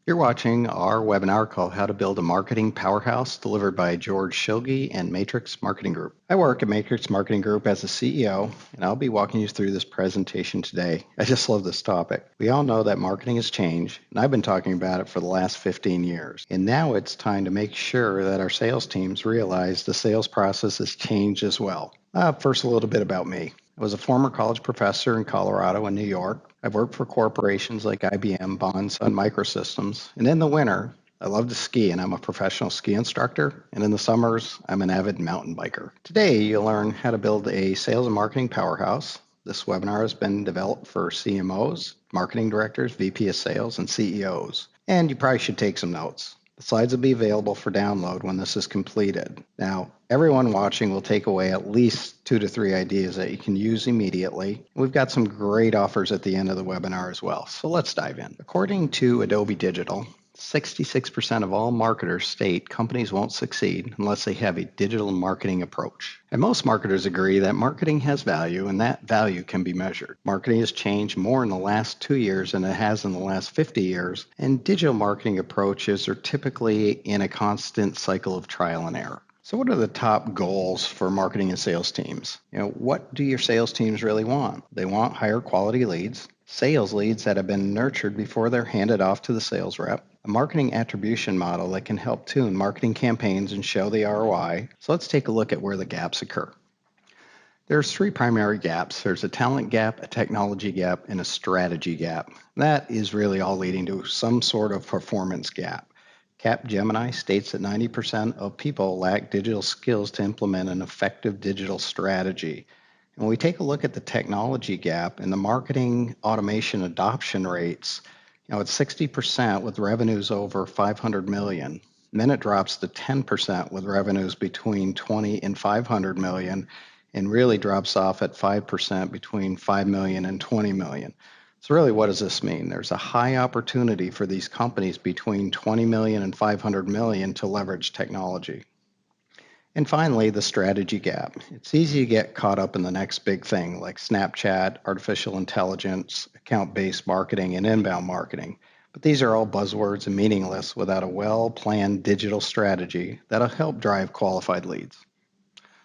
You're watching our webinar called How to Build a Marketing Powerhouse, delivered by George Shilge and Matrix Marketing Group. I work at Matrix Marketing Group as a CEO, and I'll be walking you through this presentation today. I just love this topic. We all know that marketing has changed, and I've been talking about it for the last 15 years. And now it's time to make sure that our sales teams realize the sales process has changed as well. First, a little bit about me. I was a former college professor in Colorado and New York. I've worked for corporations like IBM, Bonds, and Microsystems. And in the winter, I love to ski, and I'm a professional ski instructor. And in the summers, I'm an avid mountain biker. Today, you'll learn how to build a sales and marketing powerhouse. This webinar has been developed for CMOs, marketing directors, VP of sales, and CEOs. And you probably should take some notes. The slides will be available for download when this is completed. Now, everyone watching will take away at least 2 to 3 ideas that you can use immediately. We've got some great offers at the end of the webinar as well, so let's dive in. According to Adobe Digital, 66% of all marketers state companies won't succeed unless they have a digital marketing approach. And most marketers agree that marketing has value and that value can be measured. Marketing has changed more in the last 2 years than it has in the last 50 years, and digital marketing approaches are typically in a constant cycle of trial and error. So what are the top goals for marketing and sales teams? What do your sales teams really want? They want higher quality leads, sales leads that have been nurtured before they're handed off to the sales rep, a marketing attribution model that can help tune marketing campaigns and show the ROI. So let's take a look at where the gaps occur. There's 3 primary gaps. There's a talent gap, a technology gap, and a strategy gap. That is really all leading to some sort of performance gap. Capgemini states that 90% of people lack digital skills to implement an effective digital strategy. And when we take a look at the technology gap and the marketing automation adoption rates, it's 60% with revenues over 500 million. And then it drops to 10% with revenues between 20 and 500 million, and really drops off at 5% between 5 million and 20 million. So really, what does this mean? There's a high opportunity for these companies between 20 million and 500 million to leverage technology. And finally, the strategy gap. It's easy to get caught up in the next big thing like Snapchat, artificial intelligence, account-based marketing, and inbound marketing. But these are all buzzwords and meaningless without a well-planned digital strategy that'll help drive qualified leads.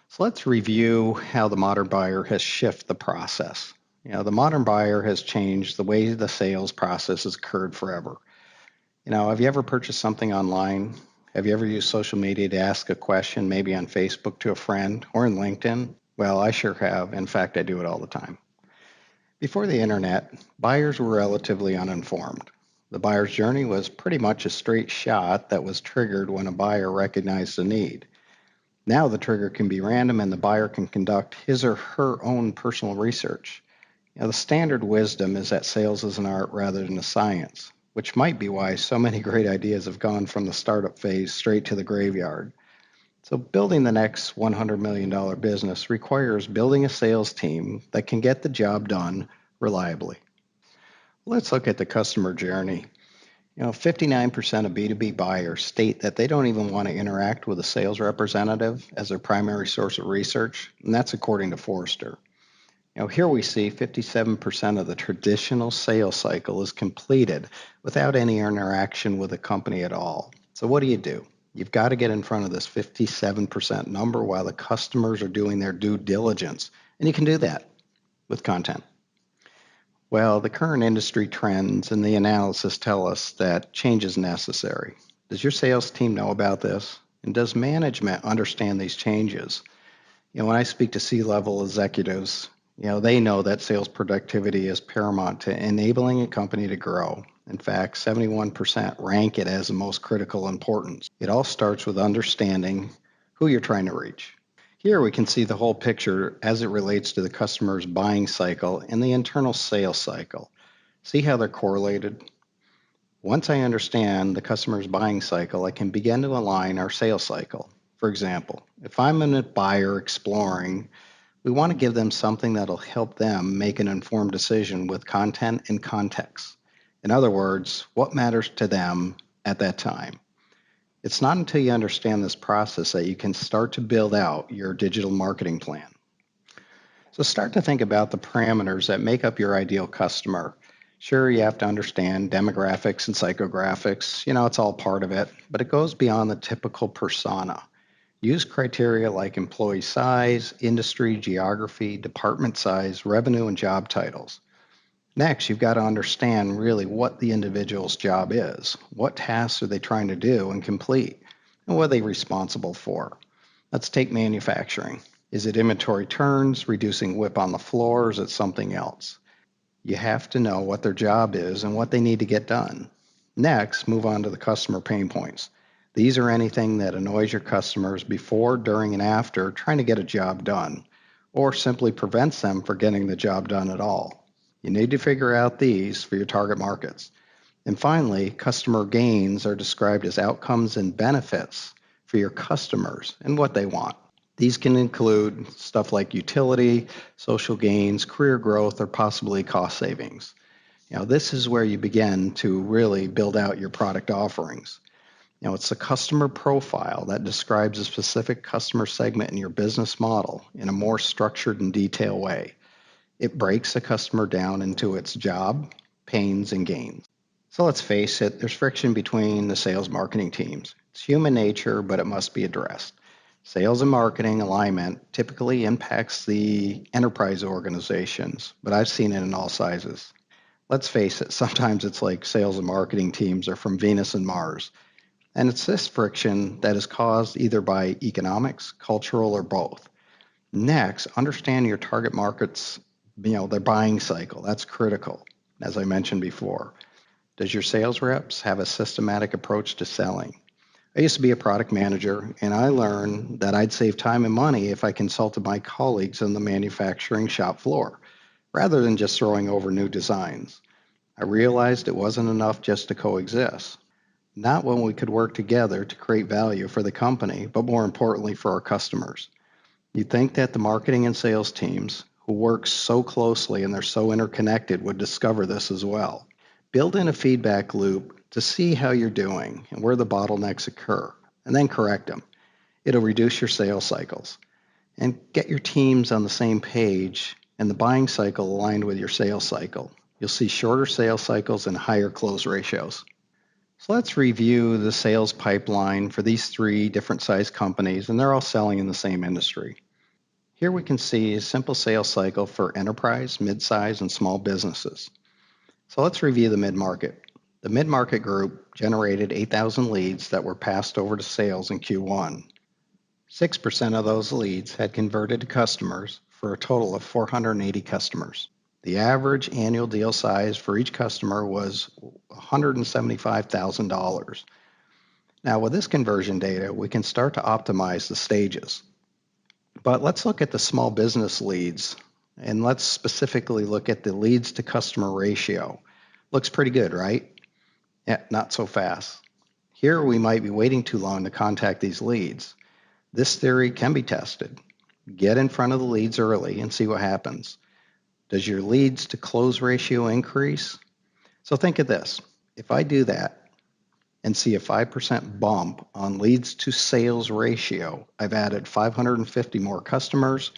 So let's review how the modern buyer has shifted the process. The modern buyer has changed the way the sales process has occurred forever. Have you ever purchased something online? Have you ever used social media to ask a question, maybe on Facebook to a friend or in LinkedIn? Well, I sure have. In fact, I do it all the time. Before the internet, buyers were relatively uninformed. The buyer's journey was pretty much a straight shot that was triggered when a buyer recognized the need. Now the trigger can be random and the buyer can conduct his or her own personal research. The standard wisdom is that sales is an art rather than a science, which might be why so many great ideas have gone from the startup phase straight to the graveyard. So building the next $100 million business requires building a sales team that can get the job done reliably. Let's look at the customer journey. 59% of B2B buyers state that they don't even want to interact with a sales representative as their primary source of research, and that's according to Forrester. Here we see 57% of the traditional sales cycle is completed without any interaction with the company at all. So what do? You've got to get in front of this 57% number while the customers are doing their due diligence, and you can do that with content. Well, the current industry trends and the analysis tell us that change is necessary. Does your sales team know about this? And does management understand these changes? When I speak to C-level executives, they know that sales productivity is paramount to enabling a company to grow. In fact, 71% rank it as the most critical importance. It all starts with understanding who you're trying to reach. Here we can see the whole picture as it relates to the customer's buying cycle and the internal sales cycle. See how they're correlated? Once I understand the customer's buying cycle, I can begin to align our sales cycle. For example, if I'm a buyer exploring, we want to give them something that'll help them make an informed decision with content and context. In other words, what matters to them at that time. It's not until you understand this process that you can start to build out your digital marketing plan. So start to think about the parameters that make up your ideal customer. Sure, you have to understand demographics and psychographics. It's all part of it, but it goes beyond the typical persona. Use criteria like employee size, industry, geography, department size, revenue, and job titles. Next, you've got to understand really what the individual's job is. What tasks are they trying to do and complete? And what are they responsible for? Let's take manufacturing. Is it inventory turns, reducing WIP on the floor, or is it something else? You have to know what their job is and what they need to get done. Next, move on to the customer pain points. These are anything that annoys your customers before, during, and after trying to get a job done, or simply prevents them from getting the job done at all. You need to figure out these for your target markets. And finally, customer gains are described as outcomes and benefits for your customers and what they want. These can include stuff like utility, social gains, career growth, or possibly cost savings. This is where you begin to really build out your product offerings. It's a customer profile that describes a specific customer segment in your business model in a more structured and detailed way. It breaks the customer down into its job, pains, and gains. So let's face it, there's friction between the sales marketing teams. It's human nature, but it must be addressed. Sales and marketing alignment typically impacts the enterprise organizations, but I've seen it in all sizes. Let's face it, sometimes it's like sales and marketing teams are from Venus and Mars. And it's this friction that is caused either by economics, cultural, or both. Next, understand your target markets, their buying cycle. That's critical, as I mentioned before. Does your sales reps have a systematic approach to selling? I used to be a product manager, and I learned that I'd save time and money if I consulted my colleagues on the manufacturing shop floor, rather than just throwing over new designs. I realized it wasn't enough just to coexist. Not when we could work together to create value for the company, but more importantly for our customers. You'd think that the marketing and sales teams, who work so closely and they're so interconnected, would discover this as well. Build in a feedback loop to see how you're doing and where the bottlenecks occur, and then correct them. It'll reduce your sales cycles. And get your teams on the same page and the buying cycle aligned with your sales cycle. You'll see shorter sales cycles and higher close ratios. So let's review the sales pipeline for these three different size companies, and they're all selling in the same industry. Here we can see a simple sales cycle for enterprise, mid-size, and small businesses. So let's review the mid-market. The mid-market group generated 8,000 leads that were passed over to sales in Q1. 6% of those leads had converted to customers for a total of 480 customers. The average annual deal size for each customer was $175,000. Now, with this conversion data, we can start to optimize the stages. But let's look at the small business leads, and let's specifically look at the leads to customer ratio. Looks pretty good, right? Yeah, not so fast. Here we might be waiting too long to contact these leads. This theory can be tested. Get in front of the leads early and see what happens. Does your leads to close ratio increase? So think of this. If I do that and see a 5% bump on leads to sales ratio, I've added 550 more customers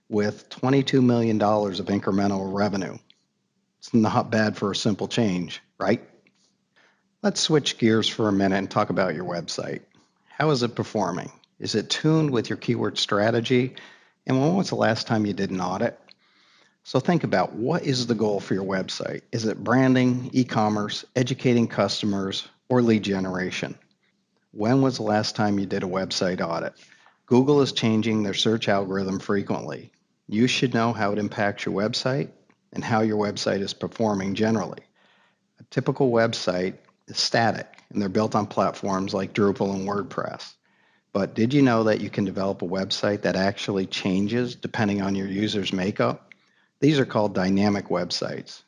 with $22 million of incremental revenue. It's not bad for a simple change, right? Let's switch gears for a minute and talk about your website. How is it performing? Is it tuned with your keyword strategy? And when was the last time you did an audit? So think about, what is the goal for your website? Is it branding, e-commerce, educating customers, or lead generation? When was the last time you did a website audit? Google is changing their search algorithm frequently. You should know how it impacts your website and how your website is performing generally. A typical website is static, and they're built on platforms like Drupal and WordPress. But did you know that you can develop a website that actually changes depending on your user's makeup? These are called dynamic websites,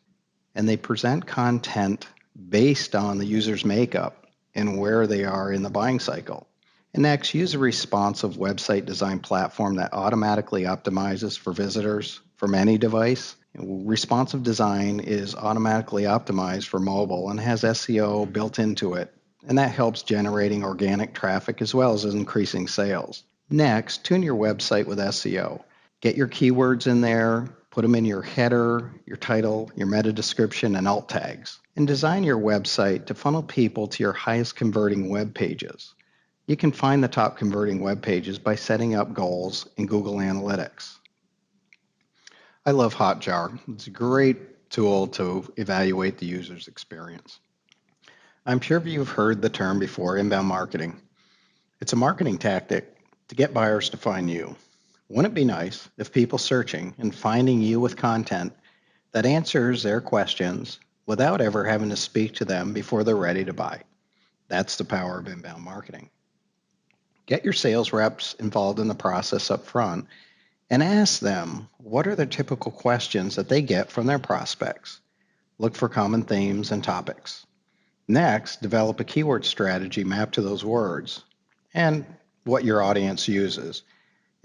and they present content based on the user's makeup and where they are in the buying cycle. And next, use a responsive website design platform that automatically optimizes for visitors from any device. Responsive design is automatically optimized for mobile and has SEO built into it, and that helps generating organic traffic as well as increasing sales. Next, tune your website with SEO. Get your keywords in there, Put them in your header, your title, your meta description, and alt tags. And design your website to funnel people to your highest converting web pages. You can find the top converting web pages by setting up goals in Google Analytics. I love Hotjar. It's a great tool to evaluate the user's experience. I'm sure you've heard the term before, inbound marketing. It's a marketing tactic to get buyers to find you. Wouldn't it be nice if people searching and finding you with content that answers their questions without ever having to speak to them before they're ready to buy? That's the power of inbound marketing. Get your sales reps involved in the process up front and ask them what are the typical questions that they get from their prospects. Look for common themes and topics. Next, develop a keyword strategy mapped to those words and what your audience uses,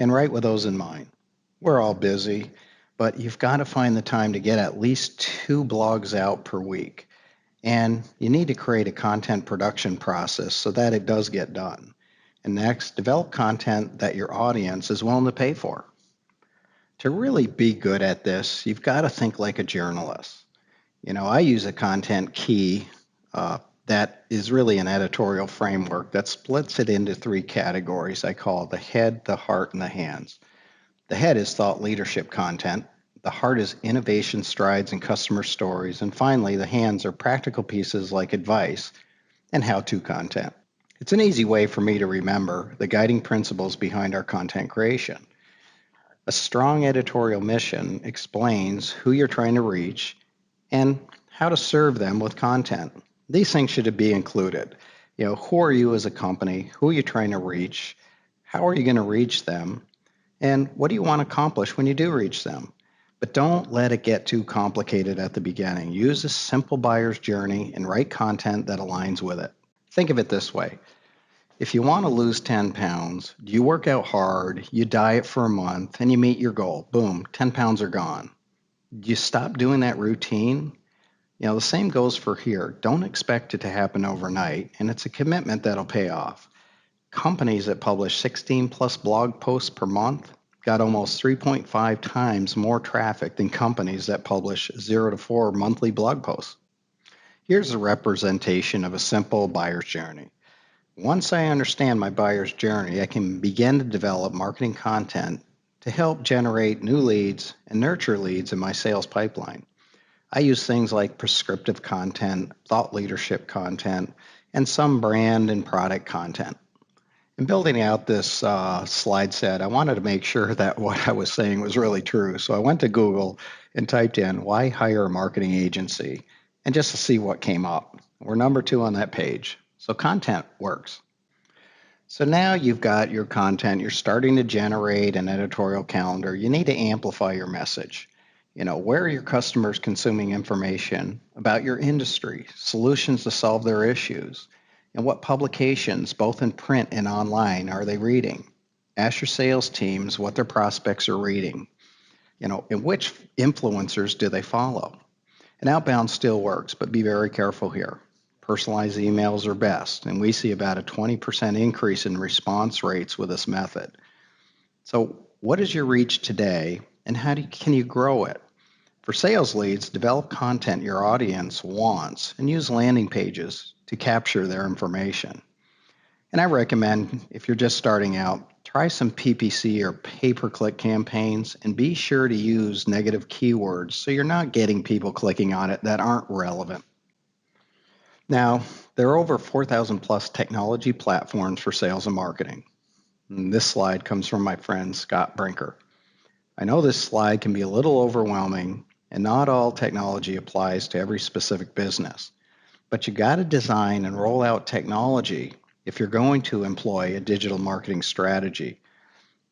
and write with those in mind. We're all busy, but you've got to find the time to get at least 2 blogs out per week. And you need to create a content production process so that it does get done. And next, develop content that your audience is willing to pay for. To really be good at this, you've got to think like a journalist. I use a content key that is really an editorial framework that splits it into 3 categories I call the head, the heart, and the hands. The head is thought leadership content. The heart is innovation strides and customer stories. And finally, the hands are practical pieces like advice and how-to content. It's an easy way for me to remember the guiding principles behind our content creation. A strong editorial mission explains who you're trying to reach and how to serve them with content. These things should be included. Who are you as a company? Who are you trying to reach? How are you going to reach them? And what do you want to accomplish when you do reach them? But don't let it get too complicated at the beginning. Use a simple buyer's journey and write content that aligns with it. Think of it this way. If you want to lose 10 pounds, you work out hard, you diet for a month, and you meet your goal. Boom, 10 pounds are gone. You stop doing that routine. The same goes for here. Don't expect it to happen overnight, and it's a commitment that'll pay off. Companies that publish 16 plus blog posts per month got almost 3.5 times more traffic than companies that publish 0 to 4 monthly blog posts. Here's a representation of a simple buyer's journey. Once I understand my buyer's journey, I can begin to develop marketing content to help generate new leads and nurture leads in my sales pipeline. I use things like prescriptive content, thought leadership content, and some brand and product content. In building out this slide set, I wanted to make sure that what I was saying was really true. So I went to Google and typed in, why hire a marketing agency? And just to see what came up. We're number 2 on that page. So content works. So now you've got your content, you're starting to generate an editorial calendar. You need to amplify your message. Where are your customers consuming information about your industry, solutions to solve their issues? And what publications, both in print and online, are they reading? Ask your sales teams what their prospects are reading. And which influencers do they follow? And outbound still works, but be very careful here. Personalized emails are best, and we see about a 20% increase in response rates with this method. So what is your reach today, and how can you grow it? For sales leads, develop content your audience wants and use landing pages to capture their information. And I recommend, if you're just starting out, try some PPC or pay-per-click campaigns and be sure to use negative keywords so you're not getting people clicking on it that aren't relevant. Now, there are over 4,000 plus technology platforms for sales and marketing. And this slide comes from my friend Scott Brinker. I know this slide can be a little overwhelming, and not all technology applies to every specific business. But you got to design and roll out technology if you're going to employ a digital marketing strategy.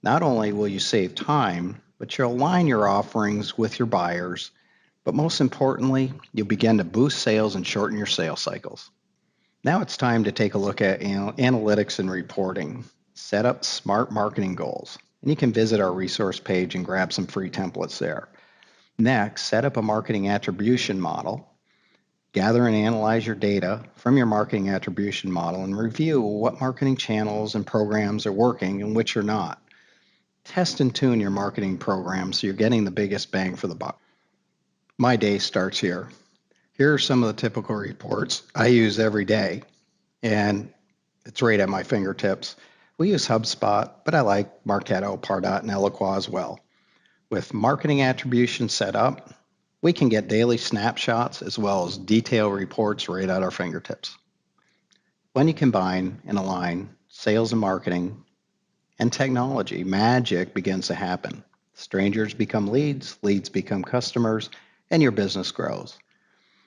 Not only will you save time, but you'll align your offerings with your buyers. But most importantly, you'll begin to boost sales and shorten your sales cycles. Now it's time to take a look at analytics and reporting. Set up smart marketing goals. And you can visit our resource page and grab some free templates there. Next, set up a marketing attribution model. Gather and analyze your data from your marketing attribution model and review what marketing channels and programs are working and which are not. Test and tune your marketing program so you're getting the biggest bang for the buck. My day starts here. Here are some of the typical reports I use every day, and it's right at my fingertips. We use HubSpot, but I like Marketo, Pardot, and Eloqua as well. With marketing attribution set up, we can get daily snapshots as well as detailed reports right at our fingertips. When you combine and align sales and marketing and technology, magic begins to happen. Strangers become leads, leads become customers, and your business grows.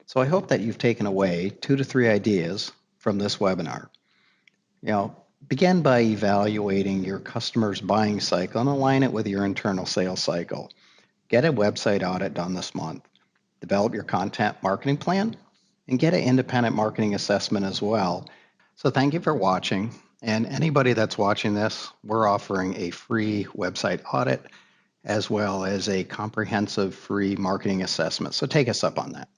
So I hope that you've taken away 2 to 3 ideas from this webinar. Begin by evaluating your customer's buying cycle and align it with your internal sales cycle. Get a website audit done this month. Develop your content marketing plan and get an independent marketing assessment as well. So thank you for watching. And anybody that's watching this, we're offering a free website audit as well as a comprehensive free marketing assessment. So take us up on that.